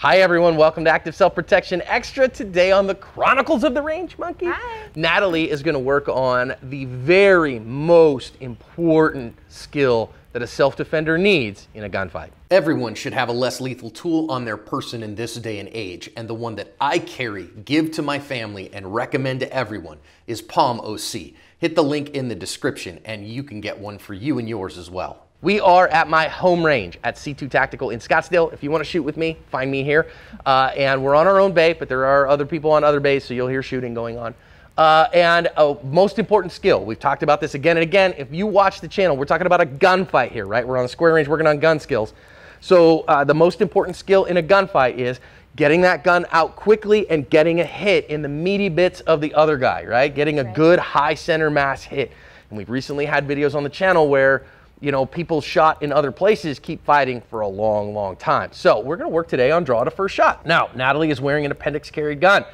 Hi everyone, welcome to Active Self-Protection Extra. Today on the Chronicles of the Range Monkey. Hi. Natalie is going to work on the very most important skill that a self-defender needs in a gunfight. Everyone should have a less lethal tool on their person in this day and age, and the one that I carry, give to my family, and recommend to everyone is Palm OC. Hit the link in the description and you can get one for you and yours as well. We are at my home range at C2 Tactical in Scottsdale. If you want to shoot with me, find me here. And we're on our own bay, but there are other people on other bays, so you'll hear shooting going on. And a most important skill, we've talked about this again and again. If you watch the channel, we're talking about a gunfight here, right? We're on the square range working on gun skills. So the most important skill in a gunfight is getting that gun out quickly and getting a hit in the meaty bits of the other guy, right? Getting a good high center mass hit. And we've recently had videos on the channel where people shot in other places keep fighting for a long, long time. So we're going to work today on draw to first shot. Now, Natalie is wearing an appendix carried gun,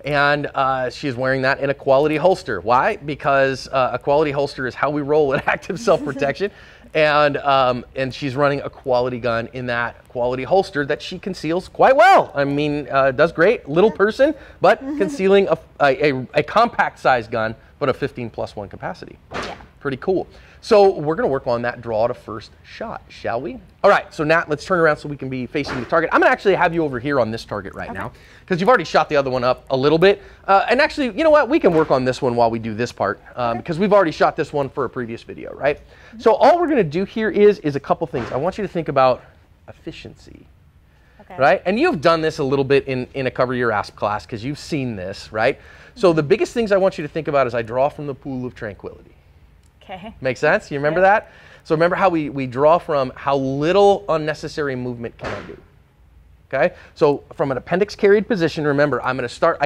and she's wearing that in a quality holster. Why? Because a quality holster is how we roll at Active Self-Protection, and she's running a quality gun in that quality holster that she conceals quite well. I mean, does great, little person, but concealing a compact size gun, but a 15+1 capacity. Yeah. Pretty cool. So we're going to work on that draw to first shot, shall we? All right, so Nat, let's turn around so we can be facing the target. I'm going to actually have you over here on this target right now because you've already shot the other one up a little bit. And actually, you know what? We can work on this one while we do this part because we've already shot this one for a previous video, right? So all we're going to do here is a couple things. I want you to think about efficiency, right? And you've done this a little bit in a Cover Your Ass class because you've seen this, right? So the biggest things I want you to think about is I draw from the pool of tranquility. Okay. Make sense? You remember that? So remember how we draw from how little unnecessary movement can I do. Okay? So from an appendix carried position, remember, I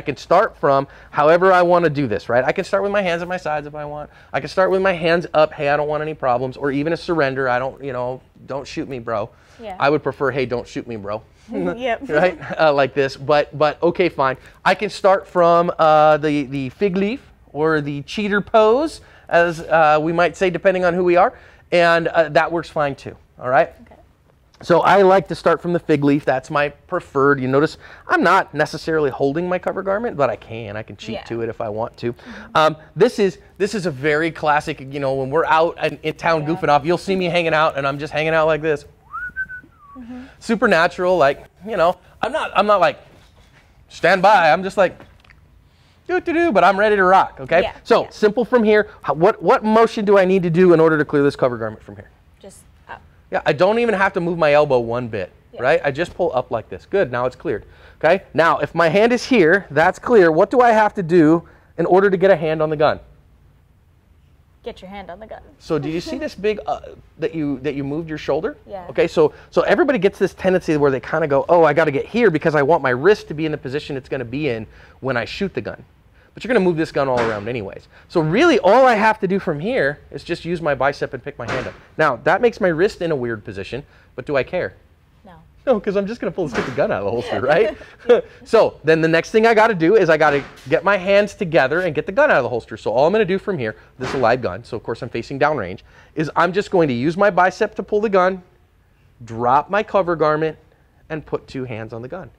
can start from however I want to do this, right? I can start with my hands at my sides if I want. I can start with my hands up, hey, I don't want any problems, or even a surrender, I don't, don't shoot me, bro. Yeah. I would prefer, hey, don't shoot me, bro. Yep. Right? Like this, but okay, fine. I can start from the fig leaf or the cheater pose, as we might say, depending on who we are, and that works fine too, all right? Okay. So I like to start from the fig leaf. That's my preferred. You notice I'm not necessarily holding my cover garment, but I can cheat to it if I want to. This is a very classic, when we're out in town goofing off, you'll see me hanging out, and I'm just hanging out like this. Supernatural, like, I'm not like, stand by, I'm just like, but I'm ready to rock, okay? Yeah, so simple from here. What motion do I need to do in order to clear this cover garment from here? Just up. Yeah, I don't even have to move my elbow one bit, right? I just pull up like this. Good, now it's cleared, okay? Now, if my hand is here, that's clear. What do I have to do in order to get a hand on the gun? Get your hand on the gun. So do you see this big, that you moved your shoulder? Yeah. Okay, so everybody gets this tendency where they kind of go, oh, I got to get here because I want my wrist to be in the position it's going to be in when I shoot the gun. But you're going to move this gun all around anyways. So really all I have to do from here is just use my bicep and pick my hand up. Now, that makes my wrist in a weird position, but do I care? No. No, because I'm just going to pull the stupid gun out of the holster, right? So then the next thing I got to do is I got to get my hands together and get the gun out of the holster. So all I'm going to do from here, this is a live gun, so of course I'm facing downrange, is I'm just going to use my bicep to pull the gun, drop my cover garment, and put two hands on the gun.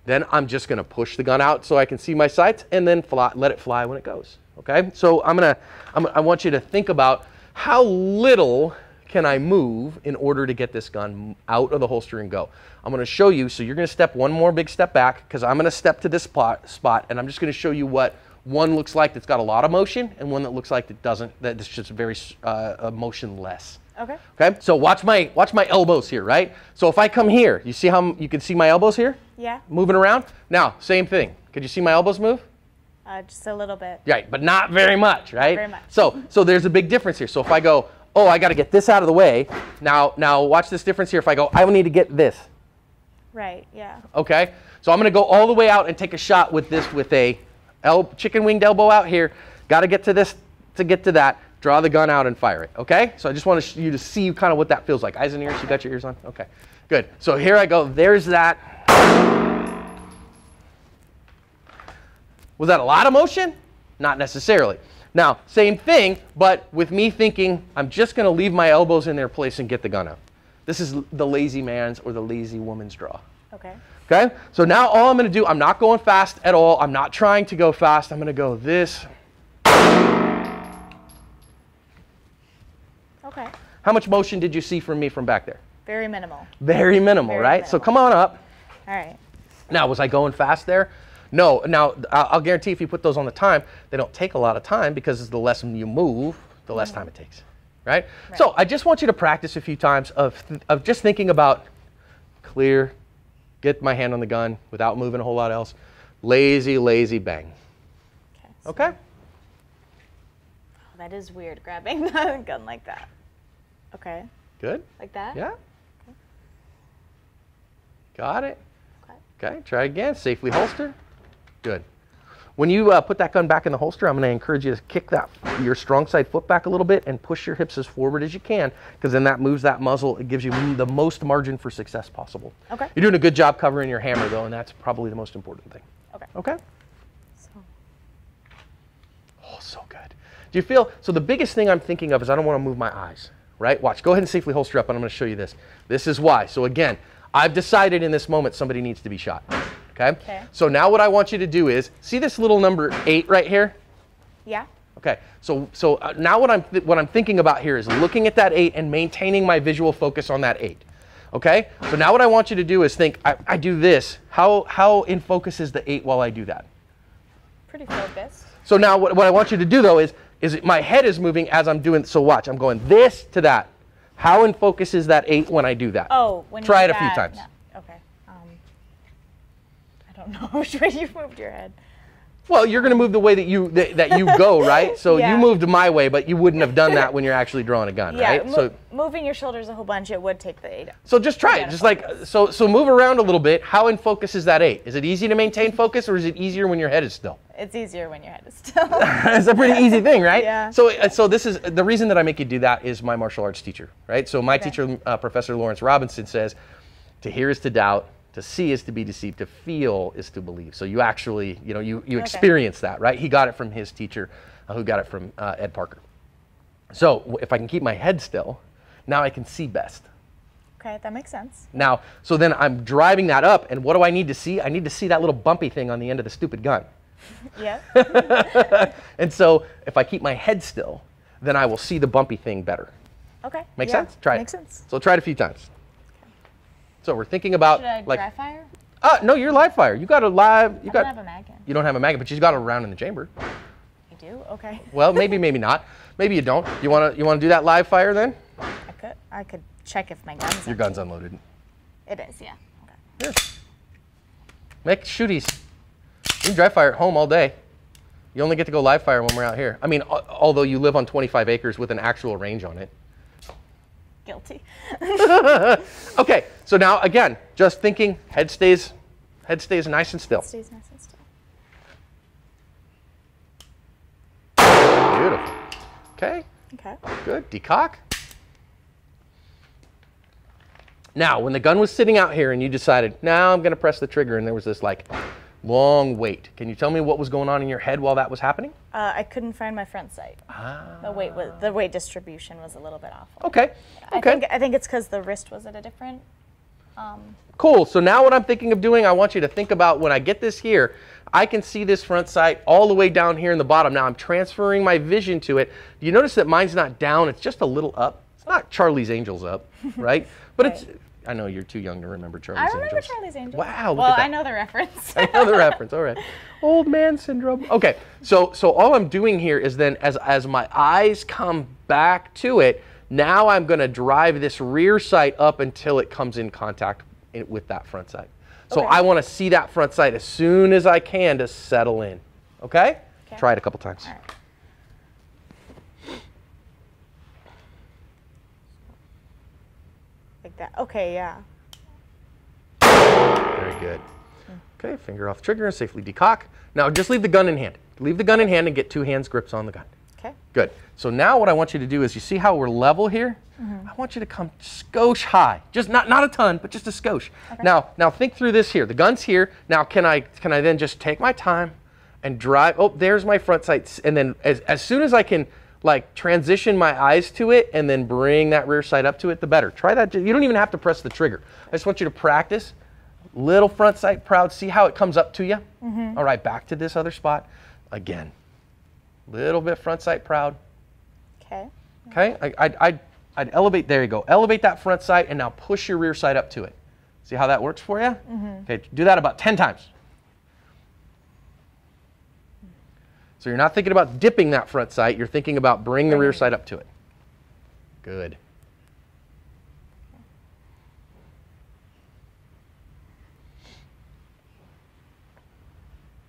Then I'm just going to push the gun out so I can see my sights and then let it fly when it goes. Okay? So I want you to think about how little can I move in order to get this gun out of the holster and go. I'm going to show you, so you're going to step one more big step back because I'm going to step to this spot and I'm just going to show you what one looks like that's got a lot of motion and one that looks like it doesn't, that it's just very motionless. Okay. Okay, so watch my elbows here, right? So if I come here, you see how you can see my elbows here? Yeah. Moving around? Now, same thing. Could you see my elbows move? Just a little bit. Right, but not very much, right? Not very much. So there's a big difference here. So if I go, oh, I got to get this out of the way. Now watch this difference here. If I go, I need to get this. Right, yeah. Okay, so I'm going to go all the way out and take a shot with this with a chicken winged elbow out here. Got to get to this to get to that. Draw the gun out and fire it, okay? So I just want you to see kind of what that feels like. Eyes and ears, you got your ears on? Okay, good. So here I go, there's that. Was that a lot of motion? Not necessarily. Now, same thing, but with me thinking, I'm just gonna leave my elbows in their place and get the gun out. This is the lazy man's or the lazy woman's draw. Okay. Okay, so now all I'm going to do, I'm not going fast at all. I'm not trying to go fast. I'm going to go this. Okay. How much motion did you see from me from back there? Very minimal. Very minimal, Very right? minimal. So come on up. All right. Now, was I going fast there? No. Now, I'll guarantee if you put those on the time, they don't take a lot of time because the less you move, the less time it takes, right? So I just want you to practice a few times of just thinking about clear, get my hand on the gun without moving a whole lot else. Lazy, lazy, bang. Okay. So Okay? that is weird, grabbing the gun like that. Okay. Good? Like that? Yeah? Got it. Okay. Okay, try again. Safely holster. Good. When you put that gun back in the holster, I'm going to encourage you to kick your strong side foot back a little bit and push your hips as forward as you can, because then that moves that muzzle. It gives you the most margin for success possible. Okay. You're doing a good job covering your hammer, though, and that's probably the most important thing. Okay. Okay? So, Oh, so good. Do you feel, so the biggest thing I'm thinking of is I don't want to move my eyes, right? Watch, go ahead and safely holster up, and I'm going to show you this. This is why. So again, I've decided in this moment somebody needs to be shot. Okay? So now what I want you to do is, see this little number 8 right here? yeah. Okay, so now what I'm thinking about here is looking at that 8 and maintaining my visual focus on that 8. Okay, so now what I want you to do is think, I do this. How in focus is the 8 while I do that? Pretty focused. So now what I want you to do though is my head is moving as I'm doing. So watch, I'm going this to that. How in focus is that 8 when I do that? Oh, when you try do it a few that- times. no. Okay. I don't know which way you moved your head. Well, you're going to move the way that you go, right? So Yeah. you moved my way, but you wouldn't have done that when you're actually drawing a gun, Yeah. right? So Moving your shoulders a whole bunch, it would take the 8. So just try it. Yeah. Just like, so move around a little bit. How in focus is that 8? Is it easy to maintain focus, or is it easier when your head is still? It's easier when your head is still. It's a pretty easy thing, right? Yeah. So this is, the reason that I make you do that is my martial arts teacher, right? So my Okay. teacher, Professor Lawrence Robinson, says, to hear is to doubt, to see is to be deceived, to feel is to believe. So you actually, you experience that, right? He got it from his teacher, who got it from Ed Parker. So if I can keep my head still, now I can see best. Okay, that makes sense. Now, so then I'm driving that up, and what do I need to see? I need to see that little bumpy thing on the end of the stupid gun. Yeah. And so if I keep my head still, then I will see the bumpy thing better. Okay. Make yeah, sense? Try it. Makes sense. So try it a few times. So we're thinking about Should I like, dry fire? no, you're live fire. You got a live. You I got. don't have a mag gun. You don't have a maggot, but you've got a round in the chamber. You do? Okay. Well, maybe not. Maybe you don't. You wanna do that live fire then? I could check if my gun's Your gun's unloaded. It is, yeah. Okay. Here. Make shooties. You can dry fire at home all day. You only get to go live fire when we're out here. I mean, although you live on 25 acres with an actual range on it. Guilty. Okay, so now again, just thinking, head stays nice and still. Stays nice and still. Beautiful. Okay, Okay. good. Decock. Now, when the gun was sitting out here and you decided, now I'm going to press the trigger, and there was this like long wait. Can you tell me what was going on in your head while that was happening? I couldn't find my front sight. The weight distribution was a little bit off. Okay. Okay. I think it's because the wrist was at a different. Cool. So now what I'm thinking of doing, I want you to think about when I get this here, I can see this front sight all the way down here in the bottom. Now I'm transferring my vision to it. You notice that mine's not down, it's just a little up. It's not Charlie's Angels up, right? But Right. it's, I know you're too young to remember Charlie's I Angels. remember Charlie's Angels. Wow, look well, at that. I know the reference. I know the reference, all right. Old man syndrome. Okay, so all I'm doing here is then as my eyes come back to it, now I'm gonna drive this rear sight up until it comes in contact with that front sight. So Okay. I wanna see that front sight as soon as I can to settle in, okay? Okay. Try it a couple times. All right. Like that. Okay, yeah. Very good. Okay, finger off the trigger and safely decock. Now just leave the gun in hand. Leave the gun in hand and get 2 hands grips on the gun. Okay. Good. So now what I want you to do is, you see how we're level here? I want you to come skosh high. Just not a ton, but just a skosh. Okay. Now think through this here. The gun's here. Now can I then just take my time and drive? Oh, there's my front sight. And then as soon as I can like transition my eyes to it and then bring that rear sight up to it, the better. Try that. You don't even have to press the trigger. I just want you to practice Little front sight proud. See how it comes up to you? All right, back to this other spot. Again, little bit front sight proud. Okay. Okay, I'd elevate, there you go. Elevate that front sight and now push your rear sight up to it. See how that works for you? Okay, do that about 10 times. So you're not thinking about dipping that front sight, you're thinking about bringing the rear sight up to it. Good.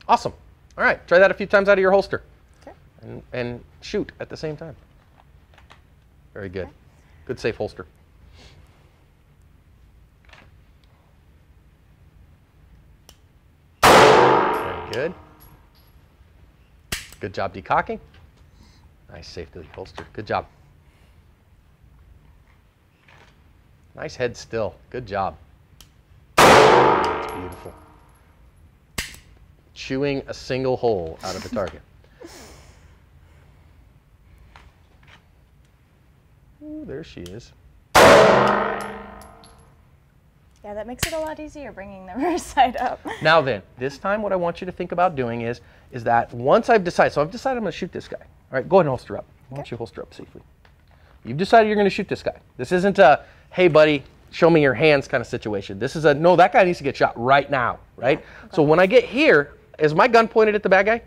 Awesome. All right, try that a few times out of your holster. Okay. And shoot at the same time. Very good. Okay. Good safe holster. Very good. Good job decocking. Nice safely holster. Good job. Nice head still. Good job. That's beautiful. Chewing a single hole out of the target. Ooh, there she is. Yeah, that makes it a lot easier bringing the rear sight up. Now then, this time what I want you to think about doing is that once I've decided, so I've decided I'm going to shoot this guy. All right, go ahead and holster up. Why don't you holster up safely? You've decided you're going to shoot this guy. This isn't a, hey buddy, show me your hands kind of situation. This is a, no, that guy needs to get shot right now, right? Yeah, okay. So when I get here, is my gun pointed at the bad guy?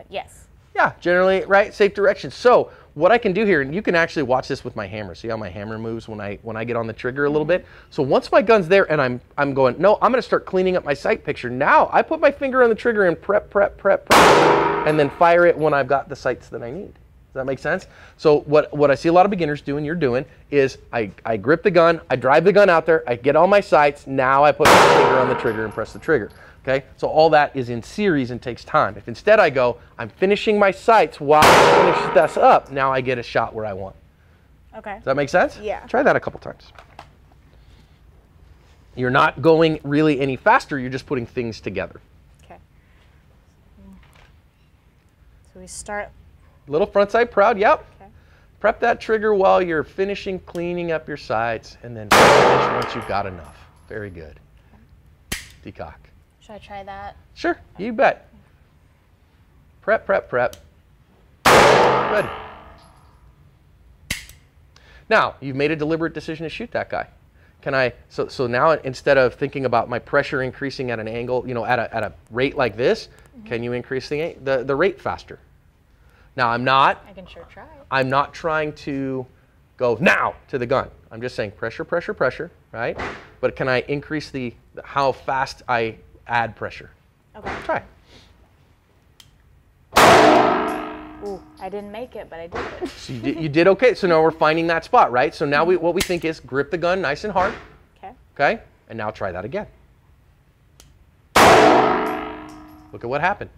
Yes. Yeah, generally, right? Safe direction. So what I can do here, and you can actually watch this with my hammer. See how my hammer moves when I get on the trigger a little bit? So once my gun's there and I'm going, no, I'm going to start cleaning up my sight picture. Now I put my finger on the trigger and prep, and then fire it when I've got the sights that I need. Does that make sense? So what I see a lot of beginners do, and you're doing, is I grip the gun, I drive the gun out there, I get all my sights, now I put my finger on the trigger and press the trigger. Okay, so all that is in series and takes time. If instead I go, I'm finishing my sights while I finish this up, now I get a shot where I want. Okay. Does that make sense? Yeah. Try that a couple times. You're not going really any faster, you're just putting things together. Okay. So we start. Little front sight proud, yep. Okay. Prep that trigger while you're finishing cleaning up your sights, and then finish once you've got enough. Very good. Okay. Decock. Should I try that? Sure, you bet. Prep. Good. Now, you've made a deliberate decision to shoot that guy. Can I, so now instead of thinking about my pressure increasing at an angle, you know, at a rate like this, can you increase the rate faster? Now, I can sure try. I'm not trying to go now to the gun. I'm just saying pressure, right? But can I increase how fast I add pressure? Okay. Try. Ooh, I didn't make it, but I did it. So you did okay. So now we're finding that spot, right? So now what we think is grip the gun nice and hard. Okay. Okay? And now try that again. Look at what happened.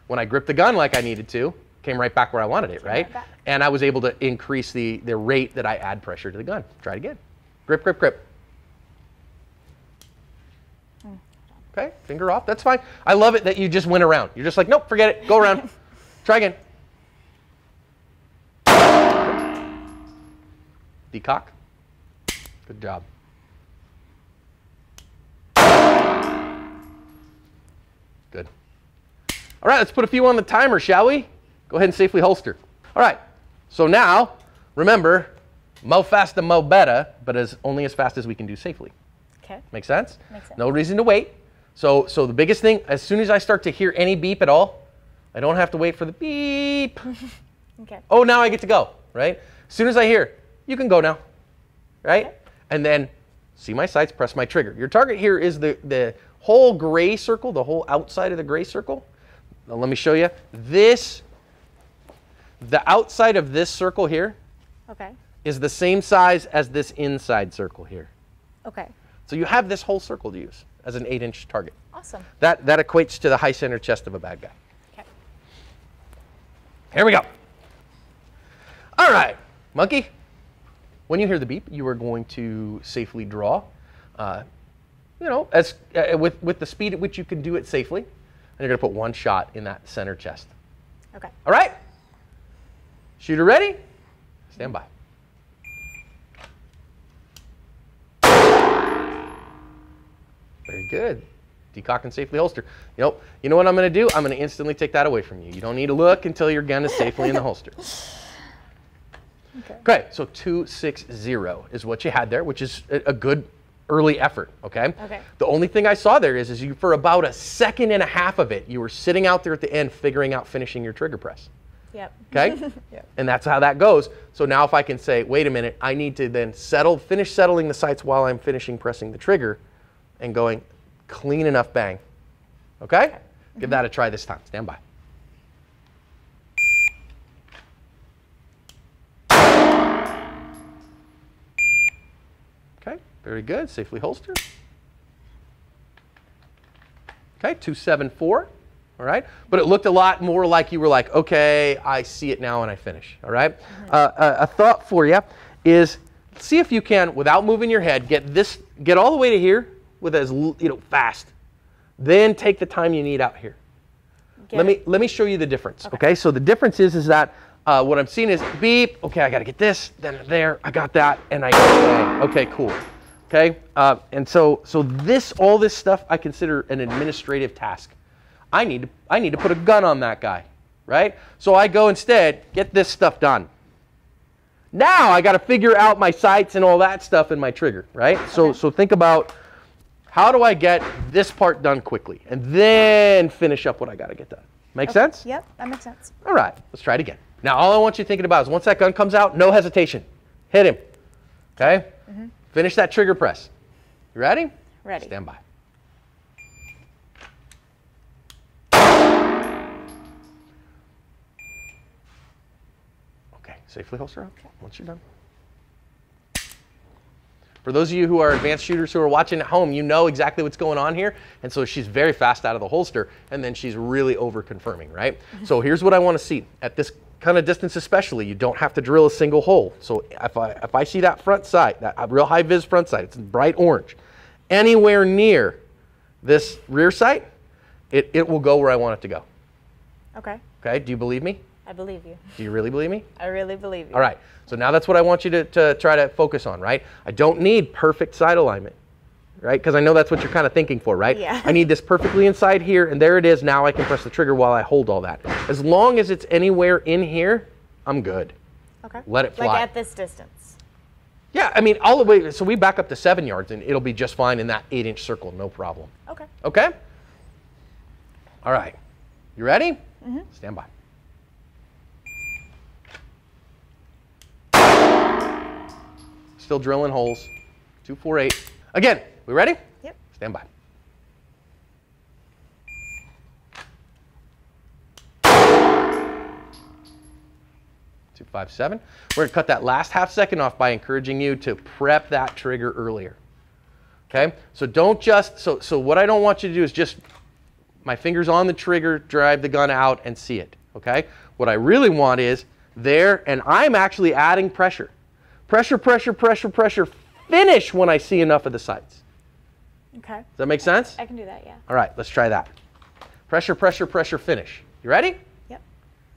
When I gripped the gun like I needed to, came right back where I wanted it, right? And I was able to increase the rate that I add pressure to the gun. Try it again. Grip. Okay, finger off, that's fine. I love it that you just went around. You're just like, nope, forget it, go around. Try again. Decock. Good job. Good. All right, let's put a few on the timer, shall we? Go ahead and safely holster. All right, so now, remember, mo fast and mo better, but only as fast as we can do safely. Okay. Make sense? Makes sense. No reason to wait. So the biggest thing, as soon as I start to hear any beep at all, I don't have to wait for the beep. Okay. Oh, now I get to go, right? As soon as I hear, you can go now, right? Okay. And then see my sights, press my trigger. Your target here is the whole gray circle, the whole outside of the gray circle. Now let me show you. The outside of this circle here is the same size as this inside circle here. Okay. So you have this whole circle to use as an 8-inch target. Awesome. That equates to the high center chest of a bad guy. Okay. Here we go. All right, monkey. When you hear the beep, you are going to safely draw. You know, with the speed at which you can do it safely, and you're going to put one shot in that center chest. Okay. All right. Shooter ready? Stand by. Very Very good. Decock and safely holster. You know what I'm going to do? I'm going to instantly take that away from you. You don't need to look until your gun is safely in the holster. Okay, so 260 is what you had there, which is a good early effort, okay? Okay. The only thing I saw there is you, for about a second and a half of it, you were sitting out there at the end figuring out finishing your trigger press. Yep. Okay? Yep. And that's how that goes. So now if I can say, wait a minute, I need to then finish settling the sights while I'm finishing pressing the trigger and going clean enough bang. Okay? Give that a try this time. Stand by. Okay, very good. Safely holster. Okay, 274. All right, but it looked a lot more like you were like, okay, I see it now and I finish. All right, a thought for you is see if you can, without moving your head, get all the way to here with as fast. Then take the time you need out here. Let me show you the difference. Okay, so the difference is that what I'm seeing is beep. Okay, I got to get this. Then there, I got that, and I got bang. Okay, cool. Okay, and so all this stuff I consider an administrative task. I need to put a gun on that guy, right? So I go instead, get this stuff done. Now I got to figure out my sights and all that stuff in my trigger, right? Okay. So think about how do I get this part done quickly and then finish up what I got to get done. Make sense? Yep, that makes sense. All right, let's try it again. Now all I want you thinking about is once that gun comes out, no hesitation. Hit him, okay? Finish that trigger press. You ready? Ready. Stand by. Okay, safely holster up once you're done. For those of you who are advanced shooters who are watching at home, you know exactly what's going on here. And so she's very fast out of the holster, and then she's really over confirming, right? So here's what I want to see. At this kind of distance especially, you don't have to drill a single hole. So if I see that front sight, that real high vis front sight, it's bright orange, anywhere near this rear sight, it will go where I want it to go. Okay. Okay, do you believe me? I believe you. Do you really believe me? I really believe you. All right, so now that's what I want you to try to focus on, right? I don't need perfect sight alignment, right? Because I know that's what you're kind of thinking for, right? Yeah. I need this perfectly inside here, and there it is. Now I can press the trigger while I hold all that. As long as it's anywhere in here, I'm good. Okay. Let it fly. Like at this distance. Yeah, I mean, all the way, so we back up to 7 yards, and it'll be just fine in that 8-inch circle, no problem. Okay. Okay? All right. You ready? Stand by. Still drilling holes. 248. Again, we ready? Yep. Stand by. Two, 5, 7. We're going to cut that last half second off by encouraging you to prep that trigger earlier. Okay? So don't just, so what I don't want you to do is just, my fingers on the trigger, drive the gun out and see it. Okay? What I really want is there, and I'm actually adding pressure. Pressure, pressure, pressure, pressure. Finish when I see enough of the sights. Okay. Does that make sense? I can do that, yeah. All right, let's try that. Pressure, pressure, pressure, finish. You ready? Yep.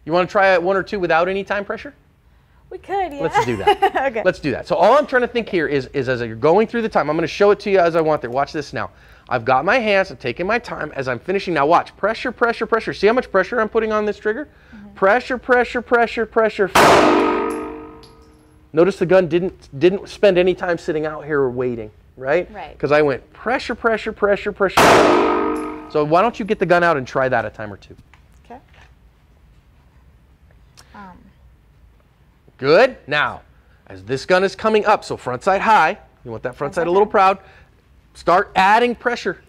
You want to try 1 or 2 without any time pressure? We could, yeah. Let's do that. Okay. Let's do that. So all I'm trying to think here is as you're going through the time, I'm going to show it to you as I want there. Watch this now. I've got my hands, I'm taking my time as I'm finishing. Now watch, pressure, pressure, pressure. See how much pressure I'm putting on this trigger? Pressure, pressure, pressure, pressure. Notice the gun didn't spend any time sitting out here waiting, right? Right. Because I went pressure, pressure, pressure, pressure. So why don't you get the gun out and try that a time or 2? Okay. Good. Now, as this gun is coming up, so front sight high, you want that front sight a little proud, start adding pressure.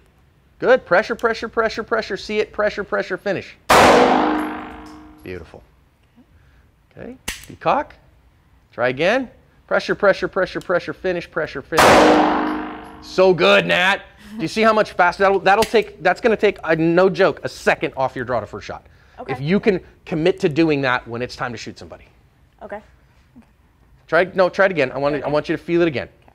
Good. Pressure, pressure, pressure, pressure. See it, pressure, pressure, finish. Beautiful. Okay. Decock. Try again. Pressure, pressure, pressure, pressure, finish, pressure, finish. So good, Nat. Do you see how much faster that's going to take, no joke, a second off your draw to first shot. Okay. If you can commit to doing that when it's time to shoot somebody. Okay. Try it again. I want you to feel it again. Okay.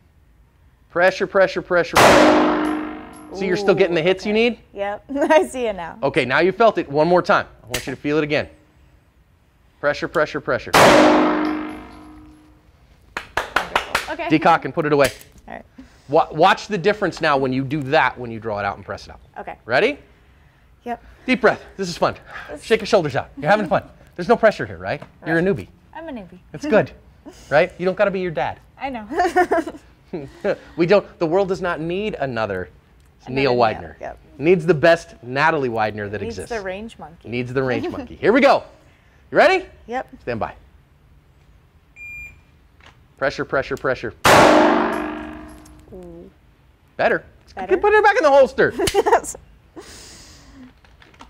Pressure, pressure, pressure, pressure. See, you're still getting the hits you need? Yep. I see it now. Okay, now you felt it. One more time. I want you to feel it again. Pressure, pressure, pressure. Okay. Decock and put it away. All right. Watch the difference now when you do that, when you draw it out and press it out. Okay. Ready? Yep. Deep breath. This is fun. Shake your shoulders out. You're having fun. There's no pressure here, right? You're a newbie. I'm a newbie. It's good, right? You don't got to be your dad. I know. We don't. The world does not need another Neil Widener. Yep. Needs the best Natalie Widener that exists. Needs the range monkey. Needs the range monkey. Here we go. You ready? Yep. Stand by. Pressure, pressure, pressure. Ooh. Better. Better? Put it back in the holster. Yes.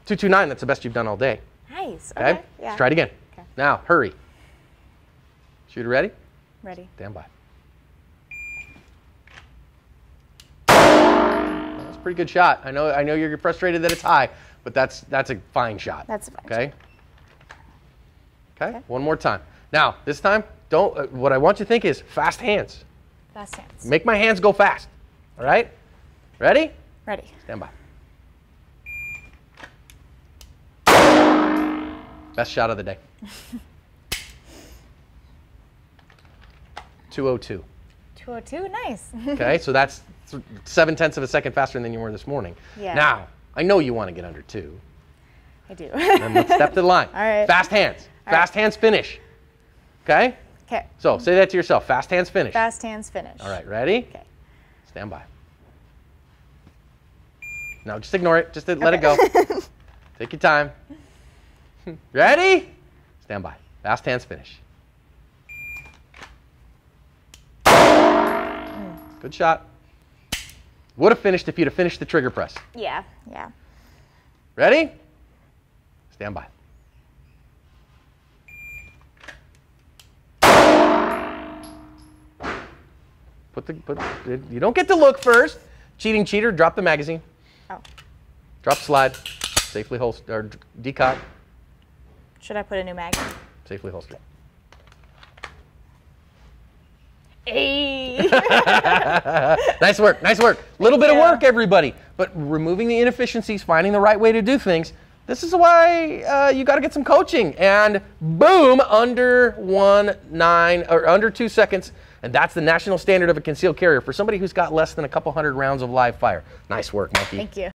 229, that's the best you've done all day. Nice. Okay? Okay. Yeah. Let's try it again. Okay. Now, hurry. Shooter ready? Ready. Stand by. That's a pretty good shot. I know you're frustrated that it's high, but that's a fine shot. That's a fine shot. Okay? One more time. Now, this time, don't. What I want you to think is fast hands. Fast hands. Make my hands go fast. All right? Ready? Ready. Stand by. Best shot of the day. 202. 202. Nice. Okay, so that's 0.7 of a second faster than you were this morning. Yeah. Now, I know you want to get under 2. I do. And let's step to the line. All right. Fast hands. Fast hands finish. Okay? Okay. So say that to yourself. Fast hands finish. Fast hands finish. All right, ready? Okay. Stand by. No, just ignore it. Just let it go. Take your time. Ready? Stand by. Fast hands finish. Good shot. Would have finished if you'd have finished the trigger press. Yeah. Yeah. Ready? Stand by. You don't get to look first. Cheating cheater, drop the magazine. Oh. Drop slide. Safely holster, or decock. Should I put a new mag? Safely holstered. Hey. Nice work, nice work. Little bit of work, everybody. But removing the inefficiencies, finding the right way to do things, this is why you got to get some coaching. And boom, under 2 seconds. And that's the national standard of a concealed carrier for somebody who's got less than a couple hundred rounds of live fire. Nice work, Monkey. Thank you.